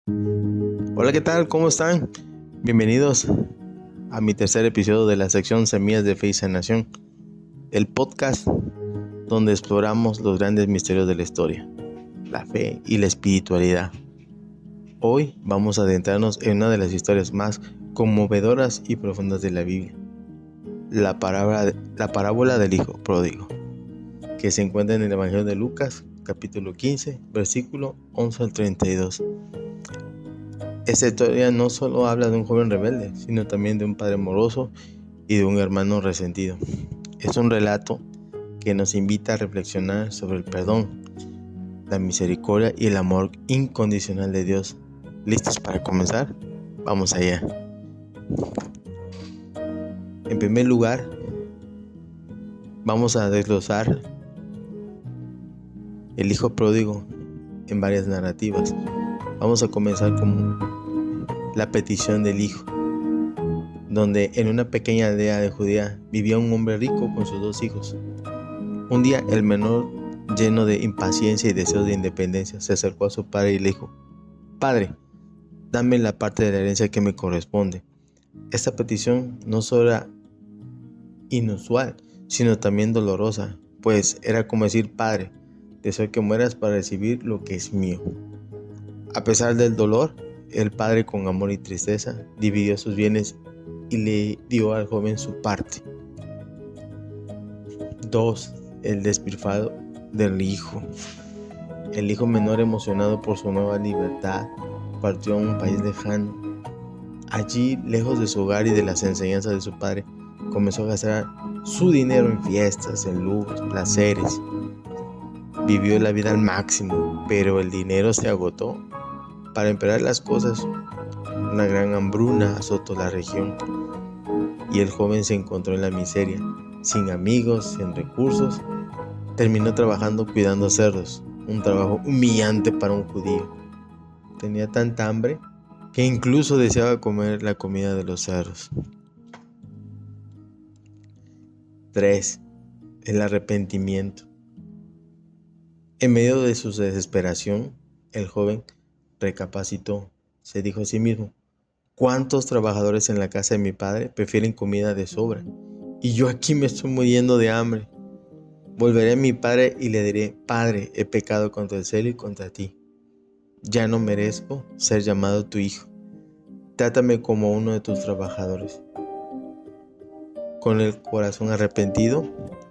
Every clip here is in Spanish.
Hola, ¿qué tal? ¿Cómo están? Bienvenidos a mi tercer episodio de la sección Semillas de Fe y Sanación, el podcast donde exploramos los grandes misterios de la historia, la fe y la espiritualidad. Hoy vamos a adentrarnos en una de las historias más conmovedoras y profundas de la Biblia, la parábola del Hijo Pródigo, que se encuentra en el Evangelio de Lucas, capítulo 15, versículo 11 al 32. Esta historia no solo habla de un joven rebelde, sino también de un padre amoroso y de un hermano resentido. Es un relato que nos invita a reflexionar sobre el perdón, la misericordia y el amor incondicional de Dios. ¿Listos para comenzar? Vamos allá. En primer lugar, vamos a desglosar el hijo pródigo en varias narrativas. Vamos a comenzar con la petición del hijo, donde en una pequeña aldea de Judea vivía un hombre rico con sus 2 hijos. Un día el menor, lleno de impaciencia y deseo de independencia, se acercó a su padre y le dijo: «Padre, dame la parte de la herencia que me corresponde». Esta petición no solo era inusual, sino también dolorosa, pues era como decir: «Padre, deseo que mueras para recibir lo que es mío». A pesar del dolor, el padre, con amor y tristeza, dividió sus bienes y le dio al joven su parte. 2. El despilfarro del hijo. El hijo menor, emocionado por su nueva libertad, partió a un país lejano. Allí, lejos de su hogar y de las enseñanzas de su padre, comenzó a gastar su dinero en fiestas, en lujos, placeres. Vivió la vida al máximo, pero el dinero se agotó. Para empeorar las cosas, una gran hambruna azotó la región y el joven se encontró en la miseria, sin amigos, sin recursos. Terminó trabajando cuidando cerdos, un trabajo humillante para un judío. Tenía tanta hambre que incluso deseaba comer la comida de los cerdos. 3. El arrepentimiento. En medio de su desesperación, el joven recapacitó. Se dijo a sí mismo: «¿Cuántos trabajadores en la casa de mi padre prefieren comida de sobra? Y yo aquí me estoy muriendo de hambre. Volveré a mi padre y le diré: Padre, he pecado contra el cielo y contra ti. Ya no merezco ser llamado tu hijo. Trátame como uno de tus trabajadores». Con el corazón arrepentido,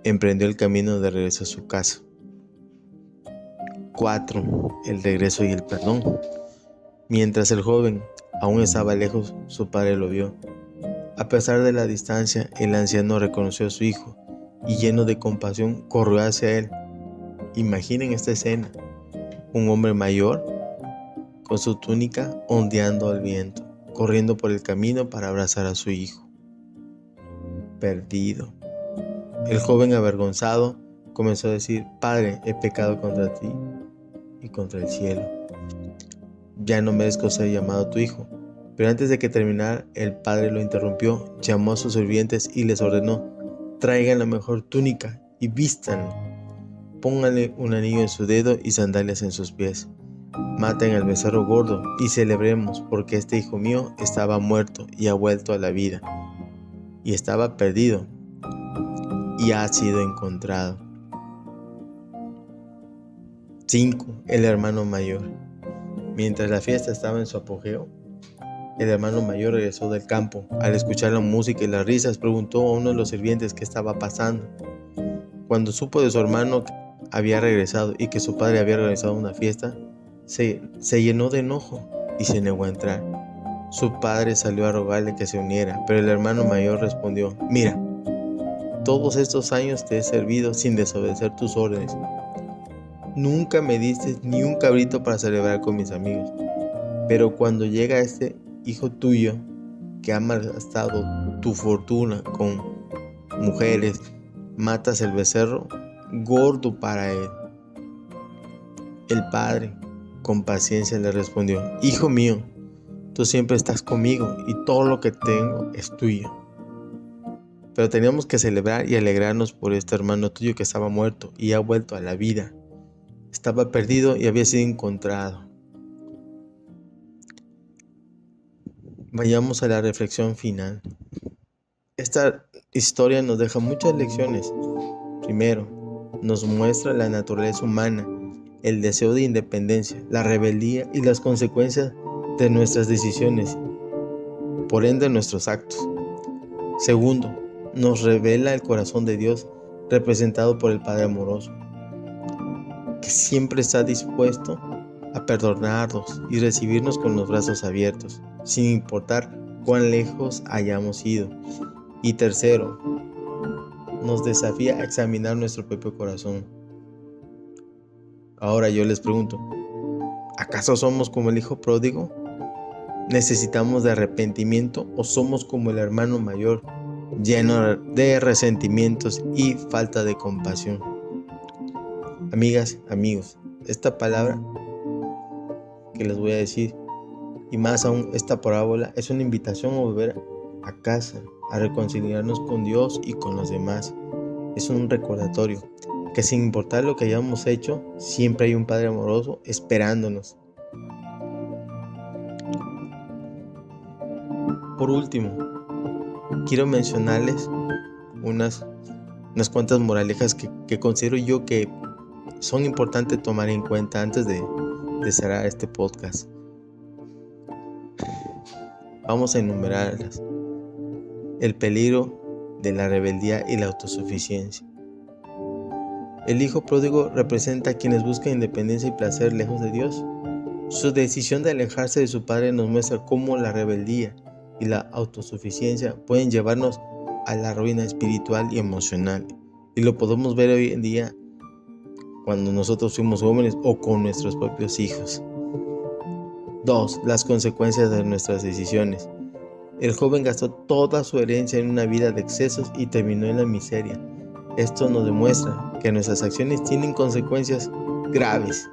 emprendió el camino de regreso a su casa. 4. El regreso y el perdón. Mientras el joven aún estaba lejos, su padre lo vio. A pesar de la distancia, el anciano reconoció a su hijo y, lleno de compasión, corrió hacia él. Imaginen esta escena: un hombre mayor con su túnica ondeando al viento, corriendo por el camino para abrazar a su hijo perdido. El joven, avergonzado, comenzó a decir: «Padre, he pecado contra ti y contra el cielo. Ya no merezco ser llamado tu hijo». Pero antes de que terminara, el padre lo interrumpió, llamó a sus sirvientes y les ordenó: «Traigan la mejor túnica y vístanlo. Pónganle un anillo en su dedo y sandalias en sus pies. Maten al becerro gordo y celebremos, porque este hijo mío estaba muerto y ha vuelto a la vida, y estaba perdido y ha sido encontrado». 5. El hermano mayor. Mientras la fiesta estaba en su apogeo, el hermano mayor regresó del campo. Al escuchar la música y las risas, preguntó a uno de los sirvientes qué estaba pasando. Cuando supo de su hermano que había regresado y que su padre había organizado una fiesta, se llenó de enojo y se negó a entrar. Su padre salió a rogarle que se uniera, pero el hermano mayor respondió: «Mira, todos estos años te he servido sin desobedecer tus órdenes. Nunca me diste ni un cabrito para celebrar con mis amigos. Pero cuando llega este hijo tuyo, que ha malgastado tu fortuna con mujeres, matas el becerro gordo para él». El padre, con paciencia, le respondió: «Hijo mío, tú siempre estás conmigo y todo lo que tengo es tuyo. Pero teníamos que celebrar y alegrarnos por este hermano tuyo que estaba muerto y ha vuelto a la vida. Estaba perdido y había sido encontrado». Vayamos a la reflexión final. Esta historia nos deja muchas lecciones. Primero, nos muestra la naturaleza humana, el deseo de independencia, la rebeldía y las consecuencias de nuestras decisiones, por ende nuestros actos. Segundo, nos revela el corazón de Dios representado por el Padre amoroso, que siempre está dispuesto a perdonarnos y recibirnos con los brazos abiertos, sin importar cuán lejos hayamos ido. Y tercero, nos desafía a examinar nuestro propio corazón. Ahora yo les pregunto, ¿acaso somos como el hijo pródigo? ¿Necesitamos de arrepentimiento o somos como el hermano mayor, lleno de resentimientos y falta de compasión? Amigas, amigos, esta palabra que les voy a decir, y más aún esta parábola, es una invitación a volver a casa, a reconciliarnos con Dios y con los demás. Es un recordatorio que sin importar lo que hayamos hecho, siempre hay un Padre amoroso esperándonos. Por último, quiero mencionarles unas cuantas moralejas que considero yo que son importantes tomar en cuenta antes de cerrar este podcast. Vamos a enumerarlas. El peligro de la rebeldía y la autosuficiencia. El hijo pródigo representa a quienes buscan independencia y placer lejos de Dios. Su decisión de alejarse de su padre nos muestra cómo la rebeldía y la autosuficiencia pueden llevarnos a la ruina espiritual y emocional. Y lo podemos ver hoy en día cuando nosotros fuimos jóvenes o con nuestros propios hijos. 2. Las consecuencias de nuestras decisiones. El joven gastó toda su herencia en una vida de excesos y terminó en la miseria. Esto nos demuestra que nuestras acciones tienen consecuencias graves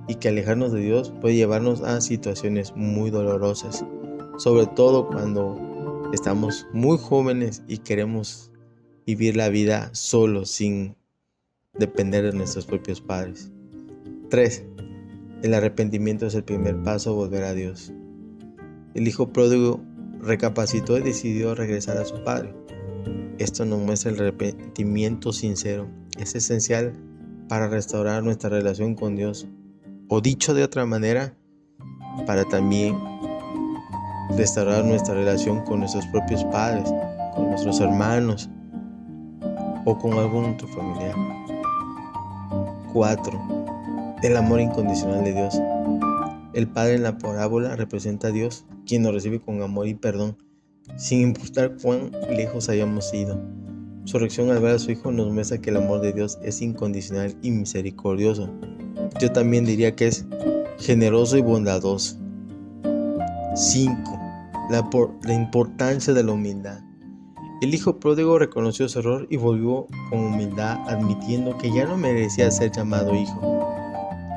y que alejarnos de Dios puede llevarnos a situaciones muy dolorosas, sobre todo cuando estamos muy jóvenes y queremos vivir la vida solos sin depender de nuestros propios padres. 3. El arrepentimiento es el primer paso a volver a Dios. El hijo pródigo recapacitó y decidió regresar a su padre. Esto nos muestra el arrepentimiento sincero. Es esencial para restaurar nuestra relación con Dios. O dicho de otra manera, para también restaurar nuestra relación con nuestros propios padres, con nuestros hermanos o con algún otro familiar. 4. El amor incondicional de Dios. El Padre en la parábola representa a Dios, quien nos recibe con amor y perdón, sin importar cuán lejos hayamos ido. Su reacción al ver a su Hijo nos muestra que el amor de Dios es incondicional y misericordioso. Yo también diría que es generoso y bondadoso. 5. La importancia de la humildad. El hijo pródigo reconoció su error y volvió con humildad, admitiendo que ya no merecía ser llamado hijo.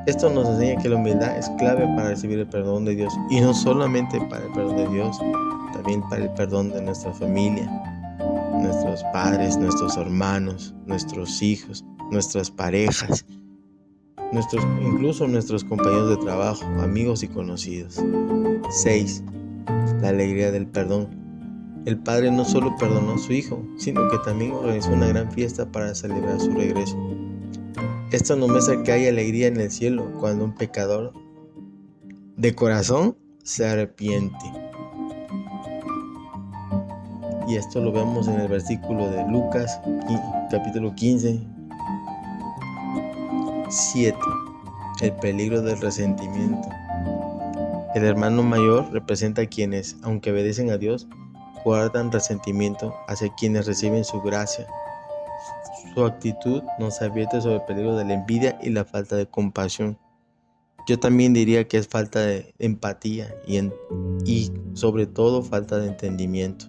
Esto nos enseña que la humildad es clave para recibir el perdón de Dios, y no solamente para el perdón de Dios, también para el perdón de nuestra familia, nuestros padres, nuestros hermanos, nuestros hijos, nuestras parejas, incluso nuestros compañeros de trabajo, amigos y conocidos. 6. La alegría del perdón. El Padre no solo perdonó a su Hijo, sino que también organizó una gran fiesta para celebrar su regreso. Esto nos muestra que hay alegría en el cielo cuando un pecador de corazón se arrepiente. Y esto lo vemos en el versículo de Lucas, capítulo 15. 7. El peligro del resentimiento. El hermano mayor representa a quienes, aunque obedecen a Dios, guardan resentimiento hacia quienes reciben su gracia. Su actitud nos advierte sobre el peligro de la envidia y la falta de compasión. Yo también diría que es falta de empatía y sobre todo falta de entendimiento.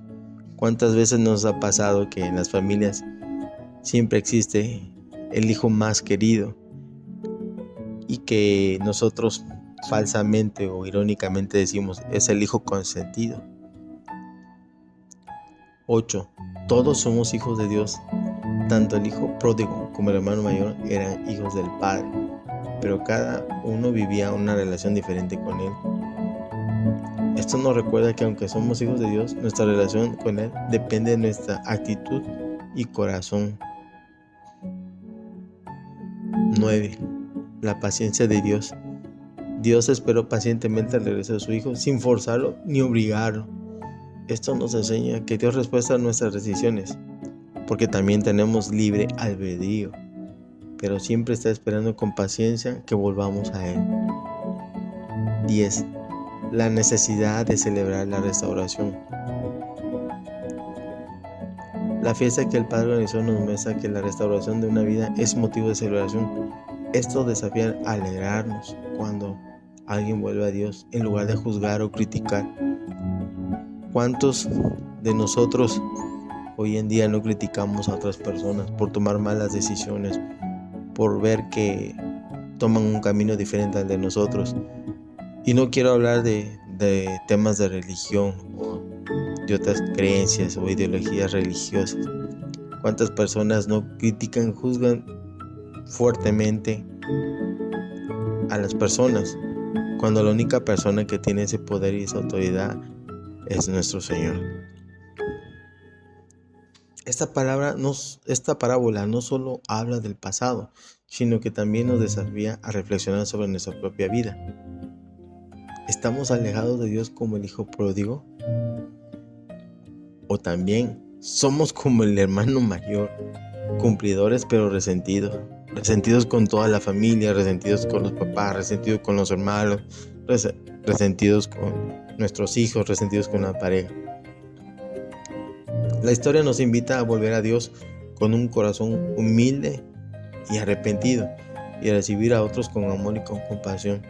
¿Cuántas veces nos ha pasado que en las familias siempre existe el hijo más querido y que nosotros falsamente o irónicamente decimos es el hijo consentido? 8. Todos somos hijos de Dios. Tanto el hijo pródigo como el hermano mayor eran hijos del Padre, pero cada uno vivía una relación diferente con él. Esto nos recuerda que aunque somos hijos de Dios, nuestra relación con Él depende de nuestra actitud y corazón. 9. La paciencia de Dios. Dios esperó pacientemente al regreso de su Hijo sin forzarlo ni obligarlo. Esto nos enseña que Dios responde a nuestras decisiones, porque también tenemos libre albedrío, pero siempre está esperando con paciencia que volvamos a Él. 10. La necesidad de celebrar la restauración. La fiesta que el Padre organizó nos muestra que la restauración de una vida es motivo de celebración. Esto desafía a alegrarnos cuando alguien vuelve a Dios en lugar de juzgar o criticar. ¿Cuántos de nosotros hoy en día no criticamos a otras personas por tomar malas decisiones, por ver que toman un camino diferente al de nosotros? Y no quiero hablar de temas de religión o de otras creencias o ideologías religiosas. ¿Cuántas personas no critican, juzgan fuertemente a las personas, cuando la única persona que tiene ese poder y esa autoridad es nuestro Señor? Esta parábola no solo habla del pasado, sino que también nos desafía a reflexionar sobre nuestra propia vida. ¿Estamos alejados de Dios como el hijo pródigo? ¿O también somos como el hermano mayor, cumplidores pero resentidos? Resentidos con toda la familia, resentidos con los papás, resentidos con los hermanos, resentidos con nuestros hijos, resentidos con la pareja. La historia nos invita a volver a Dios con un corazón humilde y arrepentido, y a recibir a otros con amor y con compasión.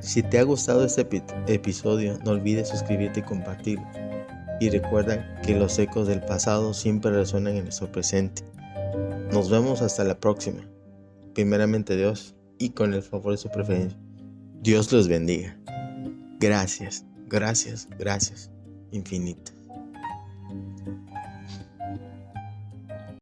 Si te ha gustado este episodio, no olvides suscribirte y compartirlo. Y recuerda que los ecos del pasado siempre resuenan en nuestro presente. Nos vemos hasta la próxima. Primeramente Dios, y con el favor de su preferencia. Dios los bendiga. Gracias, gracias, gracias infinitas.